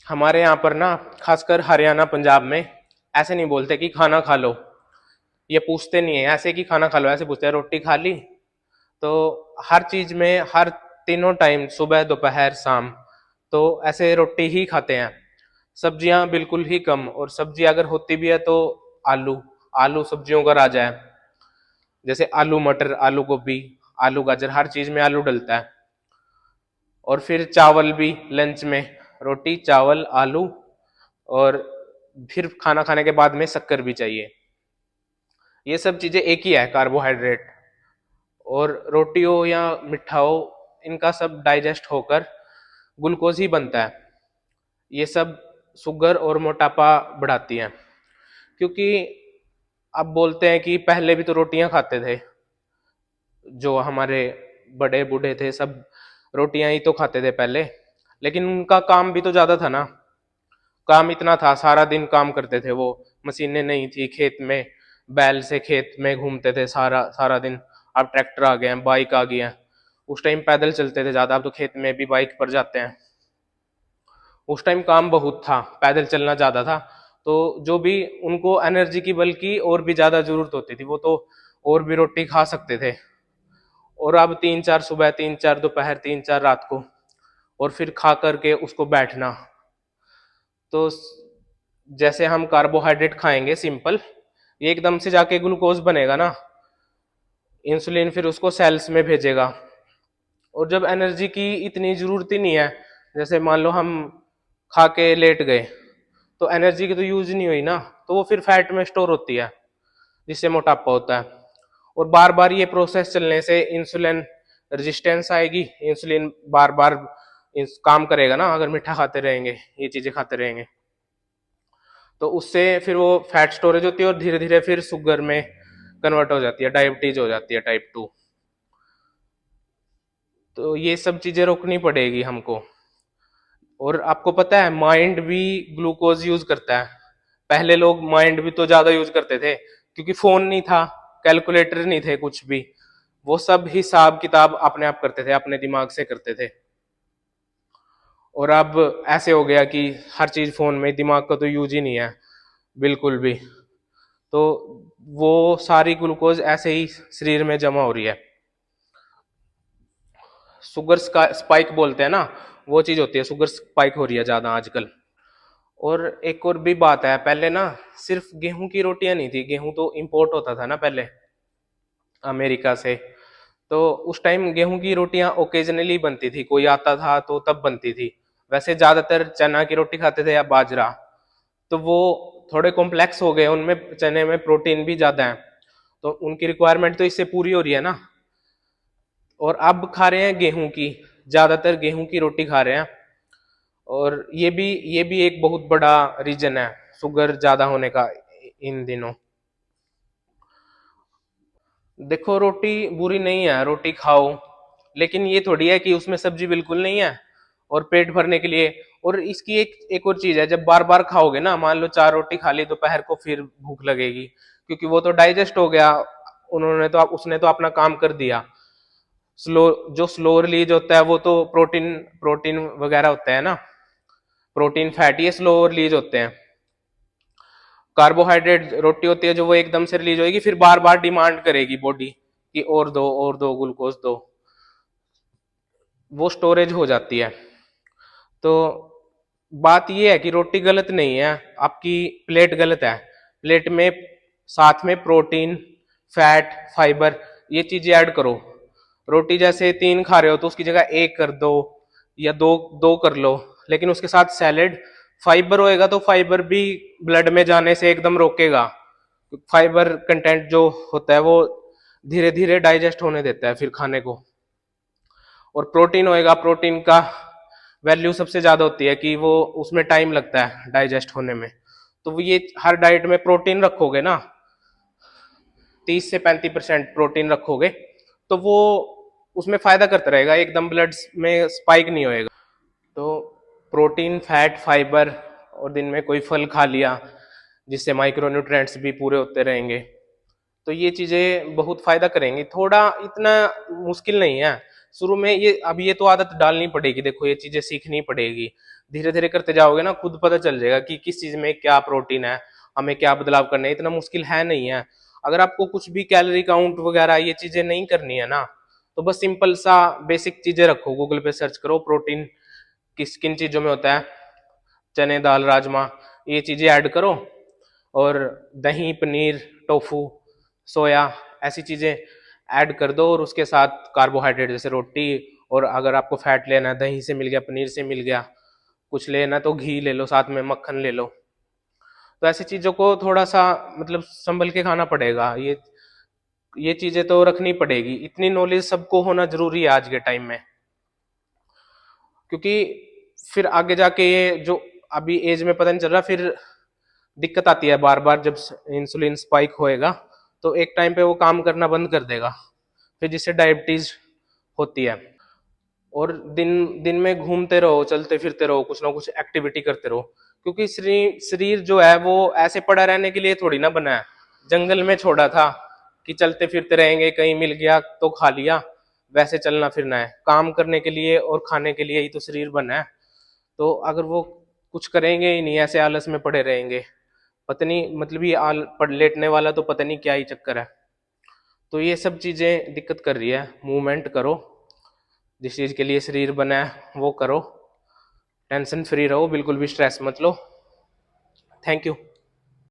हमारे यहाँ पर ना, खासकर हरियाणा पंजाब में ऐसे नहीं बोलते कि खाना खा लो। ये पूछते नहीं है ऐसे कि खाना खा लो, ऐसे पूछते हैं रोटी खा ली। तो हर चीज में, हर तीनों टाइम, सुबह दोपहर शाम, तो ऐसे रोटी ही खाते हैं। सब्जियां बिल्कुल ही कम, और सब्जी अगर होती भी है तो आलू, आलू सब्जियों का राजा है। जैसे आलू मटर, आलू गोभी, आलू गाजर, हर चीज में आलू डलता है। और फिर चावल भी लंच में, रोटी चावल आलू, और फिर खाना खाने के बाद में शक्कर भी चाहिए। ये सब चीजें एक ही है, कार्बोहाइड्रेट। और रोटी हो या मिठा हो, इनका सब डाइजेस्ट होकर ग्लूकोज ही बनता है। ये सब शुगर और मोटापा बढ़ाती हैं। क्योंकि अब बोलते हैं कि पहले भी तो रोटियां खाते थे, जो हमारे बड़े बूढ़े थे सब रोटियां ही तो खाते थे पहले। लेकिन उनका काम भी तो ज्यादा था ना, काम इतना था, सारा दिन काम करते थे वो। मशीनें नहीं थी खेत में, बैल से खेत में घूमते थे सारा सारा दिन। अब ट्रैक्टर आ गए हैं, बाइक आ गई है। उस टाइम पैदल चलते थे ज्यादा, अब तो खेत में भी बाइक पर जाते हैं। उस टाइम काम बहुत था, पैदल चलना ज्यादा था। तो जो भी उनको एनर्जी की बल्कि और भी ज्यादा जरूरत होती थी, वो तो और भी रोटी खा सकते थे। और अब 3-4 सुबह, 3-4 दोपहर, 3-4 रात को, और फिर खा करके उसको बैठना। तो जैसे हम कार्बोहाइड्रेट खाएंगे सिंपल, ये एकदम से जाके ग्लूकोज बनेगा ना, इंसुलिन फिर उसको सेल्स में भेजेगा। और जब एनर्जी की इतनी जरूरत ही नहीं है, जैसे मान लो हम खा के लेट गए, तो एनर्जी की तो यूज नहीं हुई ना, तो वो फिर फैट में स्टोर होती है, जिससे मोटापा होता है। और बार बार ये प्रोसेस चलने से इंसुलिन रेजिस्टेंस आएगी। इंसुलिन बार बार काम करेगा ना, अगर मीठा खाते रहेंगे, ये चीजें खाते रहेंगे, तो उससे फिर वो फैट स्टोरेज होती है, और धीरे धीरे फिर शुगर में कन्वर्ट हो जाती है, डायबिटीज हो जाती है टाइप 2। तो ये सब चीजें रोकनी पड़ेगी हमको। और आपको पता है, माइंड भी ग्लूकोज यूज करता है। पहले लोग माइंड भी तो ज्यादा यूज करते थे, क्योंकि फोन नहीं था, कैलकुलेटर नहीं थे, कुछ भी। वो सब हिसाब किताब अपने आप करते थे, अपने दिमाग से करते थे। और अब ऐसे हो गया कि हर चीज फोन में, दिमाग का तो यूज ही नहीं है बिल्कुल भी। तो वो सारी ग्लूकोज ऐसे ही शरीर में जमा हो रही है। शुगर स्पाइक बोलते हैं ना, वो चीज होती है, शुगर स्पाइक हो रही है ज्यादा आजकल। और एक और भी बात है, पहले ना सिर्फ गेहूं की रोटियां नहीं थी, गेहूं तो इंपोर्ट होता था ना पहले अमेरिका से। तो उस टाइम गेहूं की रोटियां ओकेजनली बनती थी, कोई आता था तो तब बनती थी। वैसे ज्यादातर चना की रोटी खाते थे या बाजरा। तो वो थोड़े कॉम्प्लेक्स हो गए, उनमें चने में प्रोटीन भी ज्यादा है, तो उनकी रिक्वायरमेंट तो इससे पूरी हो रही है ना। और अब खा रहे हैं गेहूं की, ज्यादातर गेहूं की रोटी खा रहे हैं। और ये भी एक बहुत बड़ा रीजन है शुगर ज्यादा होने का इन दिनों। देखो, रोटी बुरी नहीं है, रोटी खाओ, लेकिन ये थोड़ी है कि उसमें सब्जी बिल्कुल नहीं है और पेट भरने के लिए। और इसकी एक एक और चीज है, जब बार बार खाओगे ना, मान लो 4 रोटी खा ली, दोपहर को फिर भूख लगेगी, क्योंकि वो तो डाइजेस्ट हो गया, उन्होंने तो उसने तो अपना काम कर दिया। स्लो जो स्लो रिलीज होता है, वो तो प्रोटीन प्रोटीन वगैरह होता है ना, प्रोटीन फैट, ये स्लो रिलीज होते हैं। कार्बोहाइड्रेट रोटी होती है जो वो एकदम से रिलीज होगी, फिर बार बार डिमांड करेगी बॉडी कि और दो ग्लूकोज दो, वो स्टोरेज हो जाती है। तो बात ये है कि रोटी गलत नहीं है, आपकी प्लेट गलत है। प्लेट में साथ में प्रोटीन, फैट, फाइबर, ये चीजें ऐड करो। रोटी जैसे 3 खा रहे हो, तो उसकी जगह 1 कर दो, या दो दो कर लो। लेकिन उसके साथ सैलेड, फाइबर होएगा तो फाइबर भी ब्लड में जाने से एकदम रोकेगा। फाइबर कंटेंट जो होता है वो धीरे धीरे डाइजेस्ट होने देता है फिर खाने को। और प्रोटीन होएगा, प्रोटीन का वैल्यू सबसे ज्यादा होती है कि वो उसमें टाइम लगता है डाइजेस्ट होने में। तो वो ये हर डाइट में प्रोटीन रखोगे ना, 30 से 35% प्रोटीन रखोगे, तो वो उसमें फायदा करता रहेगा, एकदम ब्लड में स्पाइक नहीं होएगा। तो प्रोटीन, फैट, फाइबर, और दिन में कोई फल खा लिया, जिससे माइक्रो न्यूट्रिएंट्स भी पूरे होते रहेंगे। तो ये चीजें बहुत फायदा करेंगी, थोड़ा इतना मुश्किल नहीं है। शुरू में ये, अब ये तो आदत डालनी पड़ेगी, देखो ये चीजें सीखनी पड़ेगी। धीरे धीरे करते जाओगे ना, खुद पता चल जाएगा कि किस चीज में क्या प्रोटीन है, हमें क्या बदलाव करने हैं। इतना मुश्किल है नहीं है। अगर आपको कुछ भी कैलोरी काउंट वगैरह ये चीजें नहीं करनी है ना, तो बस सिंपल सा बेसिक चीजें रखो, गूगल पे सर्च करो प्रोटीन किस किन चीजों में होता है, चने दाल राजमा, ये चीजें ऐड करो, और दही पनीर टोफू सोया ऐसी चीजें ऐड कर दो, और उसके साथ कार्बोहाइड्रेट जैसे रोटी, और अगर आपको फैट लेना है दही से मिल गया, पनीर से मिल गया, कुछ लेना तो घी ले लो, साथ में मक्खन ले लो। तो ऐसी चीजों को थोड़ा सा मतलब संभल के खाना पड़ेगा। ये चीजें तो रखनी पड़ेगी, इतनी नॉलेज सबको होना जरूरी है आज के टाइम में, क्योंकि फिर आगे जाके ये जो अभी एज में पता नहीं चल रहा, फिर दिक्कत आती है बार बार जब इंसुलिन स्पाइक होएगा, तो एक टाइम पे वो काम करना बंद कर देगा, फिर जिससे डायबिटीज होती है। और दिन दिन में घूमते रहो, चलते फिरते रहो, कुछ ना कुछ एक्टिविटी करते रहो, क्योंकि शरीर शरीर जो है वो ऐसे पड़ा रहने के लिए थोड़ी ना बना है। जंगल में छोड़ा था कि चलते फिरते रहेंगे, कहीं मिल गया तो खा लिया, वैसे चलना फिरना है, काम करने के लिए और खाने के लिए ही तो शरीर बना है। तो अगर वो कुछ करेंगे ही नहीं, ऐसे आलस में पड़े रहेंगे, पता नहीं मतलब ये पड़ लेटने वाला तो पता नहीं क्या ही चक्कर है। तो ये सब चीजें दिक्कत कर रही है। मूवमेंट करो, जिस चीज के लिए शरीर बना है वो करो, टेंशन फ्री रहो, बिल्कुल भी स्ट्रेस मत लो। Thank you.